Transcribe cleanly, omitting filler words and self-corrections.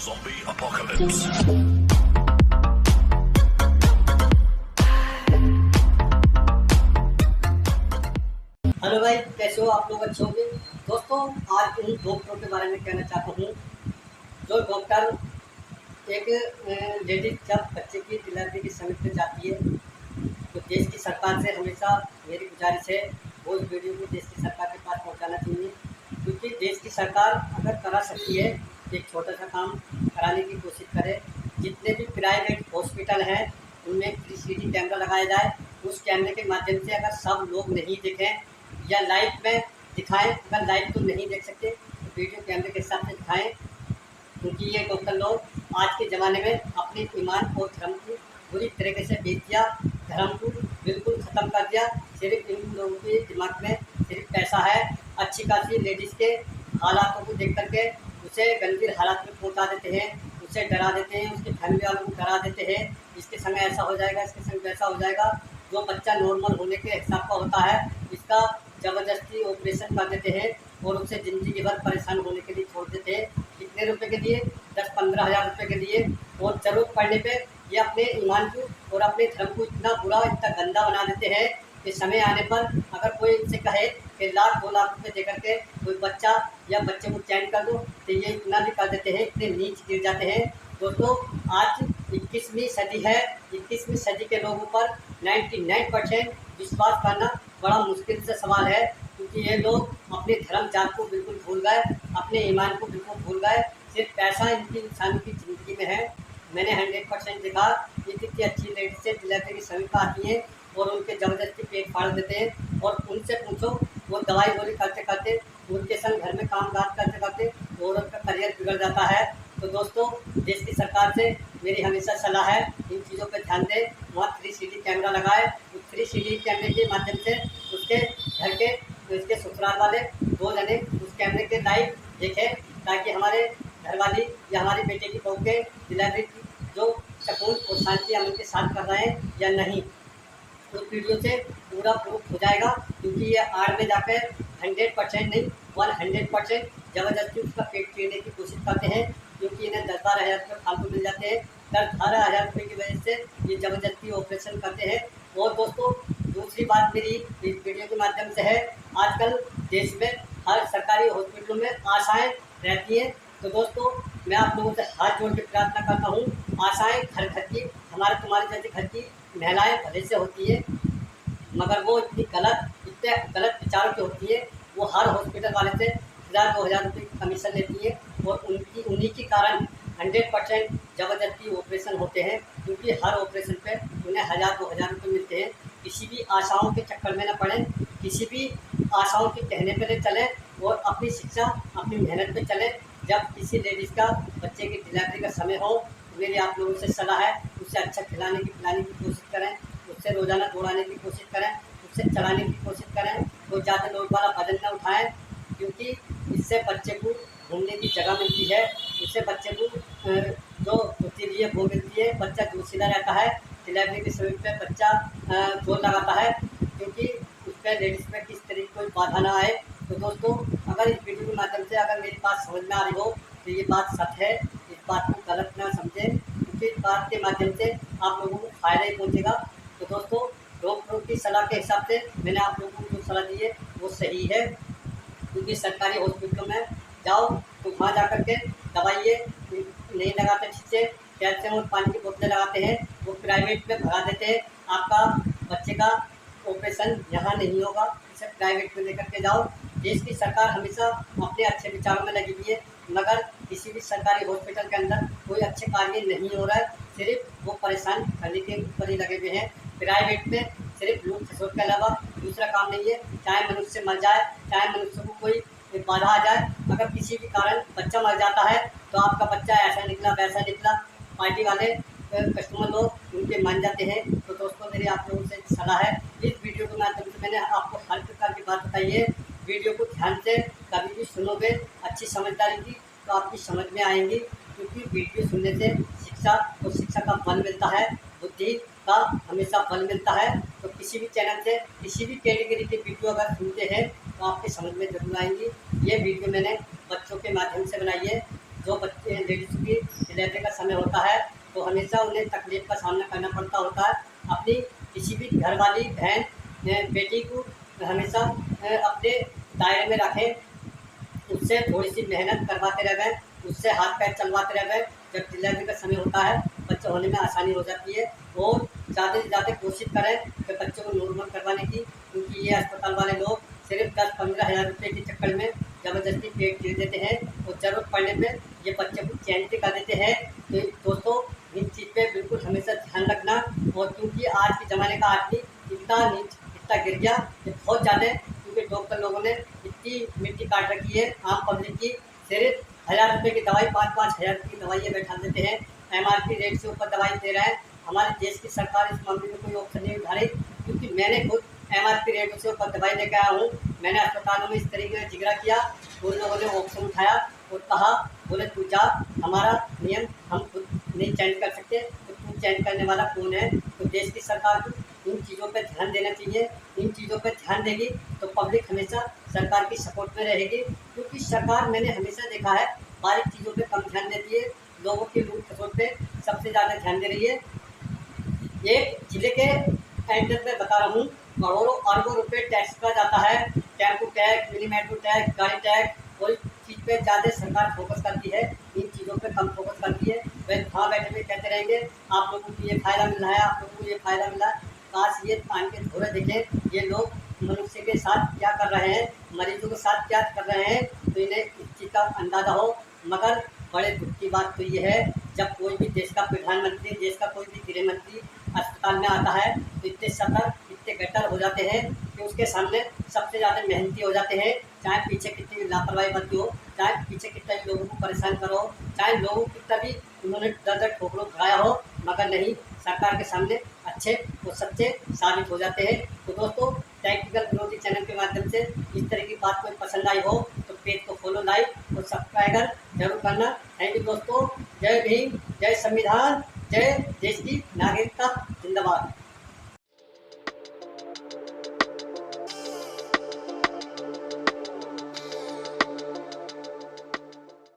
Zombie apocalypse. Hello भाई, कैसे हो आप लोग? अच्छे होंगे। दोस्तों, आज उन डॉक्टरों के बारे में कहना चाहता हूँ जो डॉक्टर एक लेडीज जब बच्चे की डिलीवरी के समय पे जाती है तो देश की सरकार से हमेशा मेरी गुजारिश है वो इस वीडियो को देश की सरकार के पास पहुँचाना चाहिए, क्योंकि देश की सरकार अगर करा सकती है एक छोटा सा काम कराने की कोशिश करे। जितने भी प्राइवेट हॉस्पिटल हैं उनमें सीसीटीवी कैमरा लगाया जाए। उस कैमरे के माध्यम से अगर सब लोग नहीं देखें या लाइव में दिखाएं, अगर लाइव तो नहीं देख सकते तो वीडियो कैमरे के साथ दिखाएं, क्योंकि ये डॉक्टर लोग आज के ज़माने में अपने ईमान और धर्म को बुरी तरीके से बेच दिया, धर्म को बिल्कुल ख़त्म कर दिया। सिर्फ इन लोगों के दिमाग में सिर्फ पैसा है। अच्छी खासी लेडीज़ के हालातों को देख करके उसे गंभीर हालात में पहुंचा देते हैं, उसे डरा देते हैं, उसके फैमिली वालों को डरा देते हैं, इसके संग ऐसा हो जाएगा, इसके संग वैसा हो जाएगा। जो बच्चा नॉर्मल होने के हिसाब का होता है इसका ज़बरदस्ती ऑपरेशन कर देते हैं और उसे ज़िंदगी भर परेशान होने के लिए छोड़ देते हैं। कितने रुपए के लिए? 10-15 हज़ार रुपये के लिए। और ज़रूरत पड़ने पे ये अपने ईमान को और अपने धर्म को इतना बुरा, इतना गंदा बना देते हैं कि समय आने पर अगर कोई इनसे कहे कि 1-2 लाख रुपये दे करके कोई बच्चा या बच्चे को चैन कर दो तो ये इतना भी कर देते हैं, इतने नीच गिर जाते हैं। दोस्तों, आज 21वीं सदी है। 21वीं सदी के लोगों पर 99% विश्वास करना बड़ा मुश्किल से सवाल है, क्योंकि ये लोग अपने धर्म जात को बिल्कुल भूल गए, अपने ईमान को बिल्कुल भूल गए। सिर्फ पैसा इनकी इंसान की ज़िंदगी में है। मैंने 100% देखा ये कितनी अच्छी लेडी से डिलीवरी की समय पर आती हैं और उनके ज़बरदस्ती पेट फाड़ देते हैं। और उनसे पूछो, वो दवाई गोली करते करते उनके संग घर में काम काज करते करते औरत का करियर बिगड़ जाता है। तो दोस्तों, देश की सरकार से मेरी हमेशा सलाह है इन चीज़ों पर ध्यान दें। वहाँ 3CD कैमरा लगाए, उस 3CD कैमरे के माध्यम से उसके घर के उसके ससुराल वाले 2 जने उस कैमरे के लाइव देखें, ताकि हमारे घरवाली या हमारे बेटे की बहू के डिलीवरी की जो सुकून और शांति अमन के साथ कर रहे हैं या नहीं, उस वीडियो से पूरा प्रूफ हो जाएगा। क्योंकि ये आड़ में जाकर 100% नहीं 100% ज़बरदस्ती उसका पेट पीने की कोशिश करते हैं, क्योंकि इन्हें 10-12 हज़ार रुपये फालतू मिल जाते हैं। 10-12 हज़ार रुपये की वजह से ये ज़बरदस्ती ऑपरेशन करते हैं। और दोस्तों, दूसरी बात मेरी इस वीडियो के माध्यम से है, आजकल देश में हर सरकारी हॉस्पिटलों में आशाएँ रहती हैं। तो दोस्तों, मैं आप लोगों से हाथ जोड़ के प्रार्थना करता हूँ, आशाएँ घर घर की हमारे तुम्हारे जैसे घर की महिलाएं भले से होती है, मगर वो इतने गलत विचारों की होती है। वो हर हॉस्पिटल वाले से 1000-2000 रुपये की कमीशन लेती है और उन्हीं के कारण 100% ज़बरदस्ती ऑपरेशन होते हैं, क्योंकि हर ऑपरेशन पे उन्हें 1000-2000 रुपये मिलते हैं। किसी भी आशाओं के चक्कर में न पड़ें, किसी भी आशाओं के कहने पर न चलें और अपनी शिक्षा अपनी मेहनत पे चलें। जब किसी लेडीज़ का बच्चे की डिलीवरी का समय हो, मेरी आप लोगों से सलाह है उससे अच्छा पिलाने की कोशिश करें, उससे रोज़ाना दौड़ाने की कोशिश करें, उससे चलाने की कोशिश करें। कोई ज़्यादा लोड वाला वजन न उठाएं, क्योंकि इससे बच्चे को घूमने की जगह मिलती है, इससे बच्चे को जो होती है वो मिलती है। बच्चा जोशीला रहता है, डिलीवरी के समय पर बच्चा जोर लगाता है, क्योंकि उस पर लेडीज़ में किस तरीके कोई बाधा ना आए। तो दोस्तों, अगर इस वीडियो के माध्यम से अगर मेरी बात समझ में आ रही हो तो ये बात सच है, इस बात को गलत ना समझें, क्योंकि इस बात के माध्यम से आप लोगों को फ़ायदा ही पहुँचेगा। तो दोस्तों, डॉक्टरों की सलाह के हिसाब से मैंने आप लोगों को जो सलाह दी है वो सही है, क्योंकि सरकारी हॉस्पिटलों में जाओ तो वहाँ जा कर के दवाइयाँ नहीं लगाते ठीक से, कैल्शियम और पानी की बोतलें लगाते हैं, वो प्राइवेट में भगा देते हैं। आपका बच्चे का ऑपरेशन यहाँ नहीं होगा, इसे प्राइवेट में लेकर के जाओ। देश की सरकार हमेशा अपने अच्छे विचारों में लगी हुई है, मगर किसी भी सरकारी हॉस्पिटल के अंदर कोई अच्छे कार्य नहीं हो रहा है, सिर्फ वो परेशान करने के ऊपर ही लगे हुए हैं। प्राइवेट में सिर्फ लूट खसोट के अलावा दूसरा काम नहीं है। चाहे मनुष्य मर जाए, चाहे मनुष्य को कोई बाधा आ जाए, अगर किसी भी कारण बच्चा मर जाता है तो आपका बच्चा ऐसा निकला वैसा निकला, पार्टी वाले कस्टमर लोग उनके मान जाते हैं। तो दोस्तों, मेरी आप लोगों से सलाह है, इस वीडियो के माध्यम से मैंने आपको हर प्रकार की बात बताई है। वीडियो को ध्यान से कभी भी सुनोगे अच्छी समझदारी की तो आपकी समझ में आएंगी, क्योंकि वीडियो सुनने से शिक्षा और शिक्षा का बल मिलता है, बुद्धि का हमेशा बल मिलता है। तो किसी भी चैनल से किसी भी कैटेगरी के वीडियो अगर सुनते हैं तो आपकी समझ में जरूर आएंगी। ये वीडियो मैंने बच्चों के माध्यम से बनाई है, जो बच्चे लेडीज की डिलीवरी का समय होता है तो हमेशा उन्हें तकलीफ का सामना करना पड़ता होता है। अपनी किसी भी घरवाली बहन बेटी को हमेशा अपने दायरे में रखें, उससे थोड़ी सी मेहनत करवाते रह गए, उससे हाथ पैर चलवाते रह गए। जब डिलीवरी का समय होता है बच्चे होने में आसानी हो जाती है। और ज़्यादा से ज़्यादा कोशिश करें कि बच्चों को नॉर्मल करवाने की, क्योंकि ये अस्पताल वाले लोग सिर्फ 10-15 हज़ार रुपये के चक्कर में ज़बरदस्ती पेट गिर देते हैं और ज़रूरत पड़ने पर ये बच्चे को चैन से कर देते हैं। तो दोस्तों इन चीज़ पे बिल्कुल हमेशा ध्यान रखना। और क्योंकि आज के ज़माने का आदमी इतना गिर गया कि बहुत ज़्यादा, क्योंकि डॉक्टर लोगों ने इतनी मिट्टी काट रखी है आम पब्लिक की। सिर्फ 1000 रुपये की दवाई 5-5 हज़ार की दवाई ये बैठा देते हैं, MRP रेट से ऊपर दवाई दे रहा है। हमारे देश की सरकार इस मामले में कोई ऑप्शन नहीं उठा रही, क्योंकि मैंने खुद MRP रेट से ऊपर दवाई लेकर आया हूँ। मैंने अस्पतालों में इस तरीके का जिक्र किया, उन लोगों ने ऑप्शन उठाया और कहा, बोले तू जा, हमारा नियम हम खुद नहीं चेंज कर सकते, तो तू चेंज करने वाला कौन है। तो देश की सरकार को इन चीज़ों पर ध्यान देना चाहिए। इन चीज़ों पर ध्यान देगी तो पब्लिक हमेशा सरकार की सपोर्ट में रहेगी, क्योंकि सरकार मैंने हमेशा देखा है बारीक चीज़ों पे कम ध्यान देती है, लोगों की लूट खसोट पे सबसे ज़्यादा ध्यान दे रही है। एक जिले के एंडर में बता रहा हूँ, करोड़ों अरबों रुपए टैक्स का जाता है, tempo tax, mini metro tax, गाड़ी टैक्स, कोई चीज़ पे ज़्यादा सरकार फोकस करती है, इन चीज़ों पे कम फोकस करती है। वह वहाँ बैठे हुए कहते रहेंगे आप लोगों को ये फ़ायदा मिल रहा है, आप लोगों को ये फ़ायदा मिला। काश ये पान के धोरे देखें ये लोग मनुष्य के साथ क्या कर रहे हैं, मरीजों के साथ क्या कर रहे हैं, तो इन्हें इस चीज़ का अंदाज़ा हो। मगर बड़े दुख की बात तो ये है, जब कोई भी देश का प्रधानमंत्री, देश का कोई भी गृह मंत्री अस्पताल में आता है तो इतने सतर्क, इतने गट्टर हो जाते हैं कि उसके सामने सबसे ज़्यादा मेहनती हो जाते हैं। चाहे पीछे कितनी भी लापरवाही बरती हो, चाहे पीछे कितना भी लोगों को परेशान करो, चाहे लोगों को कितना भी उन्होंने दर ठोकरों खाया हो, मगर नहीं, सरकार के सामने अच्छे और सच्चे साबित हो जाते हैं। तो दोस्तों टेक्निकल विरोधी चैनल के माध्यम से इस तरह की बात कोई पसंद आई हो तो पेज को फॉलो, लाइक और सब्सक्राइब जरूर करना। थैंक यू दोस्तों। जय भीम, जय संविधान, जय देश की नागरिकता, जिंदाबाद।